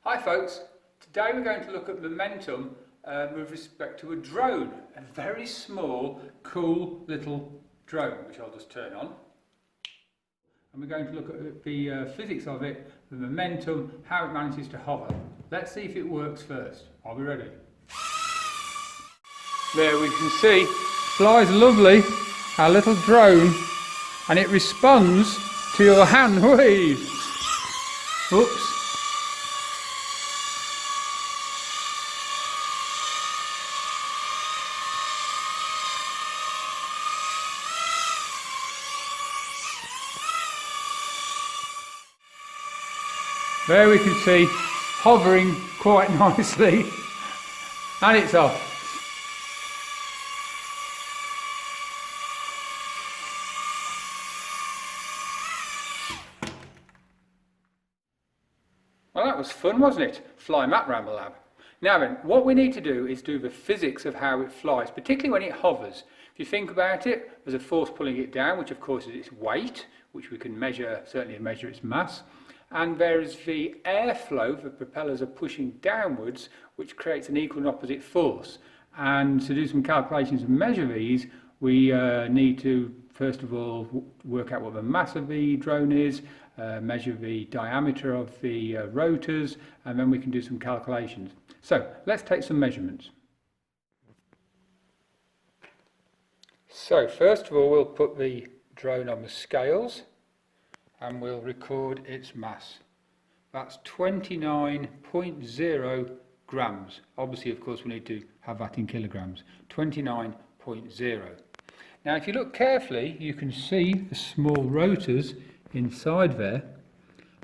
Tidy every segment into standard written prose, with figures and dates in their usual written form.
Hi folks, today we're going to look at momentum with respect to a drone, a very small, cool little drone, which I'll just turn on. And we're going to look at the physics of it, the momentum, how it manages to hover. Let's see if it works first. Are we ready? There we can see, flies lovely, our little drone, and it responds to your hand wave. Oops. There we can see hovering quite nicely, and it's off. Well, that was fun, wasn't it? Flying that around the lab. Now then, what we need to do is do the physics of how it flies, particularly when it hovers. If you think about it, there's a force pulling it down, which of course is its weight, which we can measure, certainly measure its mass. And there is the airflow, the propellers are pushing downwards, which creates an equal and opposite force. And to do some calculations and measure these, we need to first of all work out what the mass of the drone is, measure the diameter of the rotors, and then we can do some calculations. So let's take some measurements. So first of all, we'll put the drone on the scales and we'll record its mass. That's 29.0 grams. Obviously, of course, we need to have that in kilograms. 29.0. Now, if you look carefully, you can see the small rotors inside there.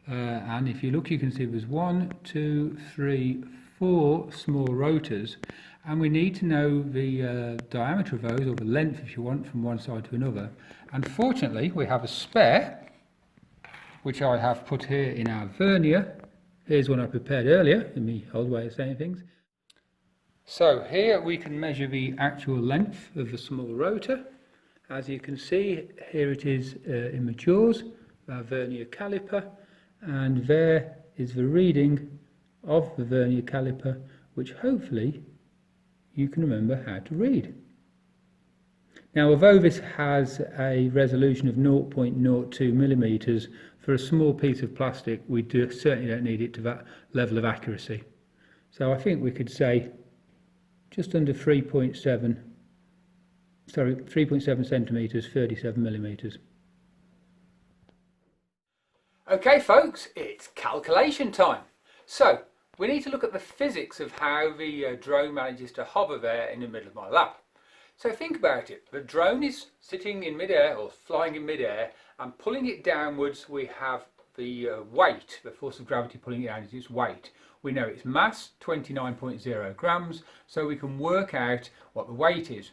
And if you look, you can see there's 1, 2, 3, 4 small rotors. And we need to know the diameter of those, or the length, if you want, from one side to another. And fortunately, we have a spare, which I have put here in our vernier. Here's one I prepared earlier, in the old way of saying things. So here we can measure the actual length of the small rotor. As you can see, here it is in the jaws, our vernier caliper, and there is the reading of the vernier caliper, which hopefully you can remember how to read. Now, although this has a resolution of 0.02 millimeters, for a small piece of plastic, we certainly don't need it to that level of accuracy. So I think we could say just under 3.7 centimeters, 37 millimeters. Okay, folks, it's calculation time. So we need to look at the physics of how the drone manages to hover there in the middle of my lap. So think about it. The drone is sitting in midair or flying in midair, and pulling it downwards we have the weight, the force of gravity pulling it down is its weight. We know its mass, 29.0 grams, so we can work out what the weight is.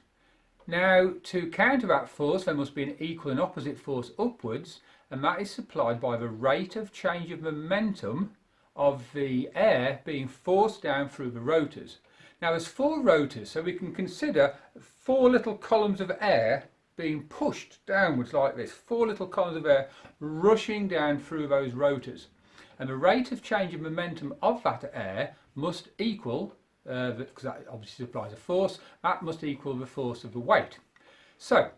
Now, to counter that force, there must be an equal and opposite force upwards, and that is supplied by the rate of change of momentum of the air being forced down through the rotors. Now, there's 4 rotors, so we can consider 4 little columns of air being pushed downwards like this. 4 little columns of air rushing down through those rotors. And the rate of change of momentum of that air must equal, because that obviously supplies a force, that must equal the force of the weight. So,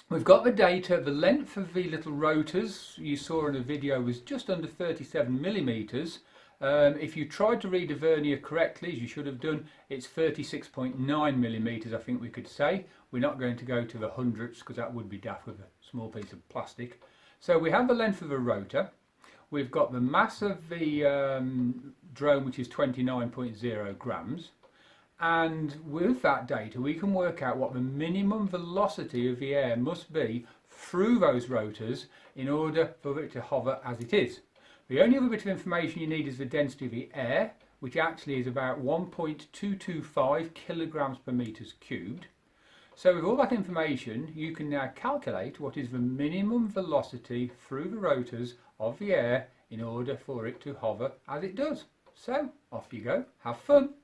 we've got the data. The length of the little rotors you saw in the video was just under 37 millimeters. If you tried to read the vernier correctly, as you should have done, it's 36.9 millimeters, I think we could say. We're not going to go to the hundredths because that would be daft with a small piece of plastic. So we have the length of the rotor. We've got the mass of the drone, which is 29.0 grams. And with that data, we can work out what the minimum velocity of the air must be through those rotors in order for it to hover as it is. The only other bit of information you need is the density of the air, which actually is about 1.225 kilograms per meters cubed. So with all that information, you can now calculate what is the minimum velocity through the rotors of the air in order for it to hover as it does. So off you go, have fun.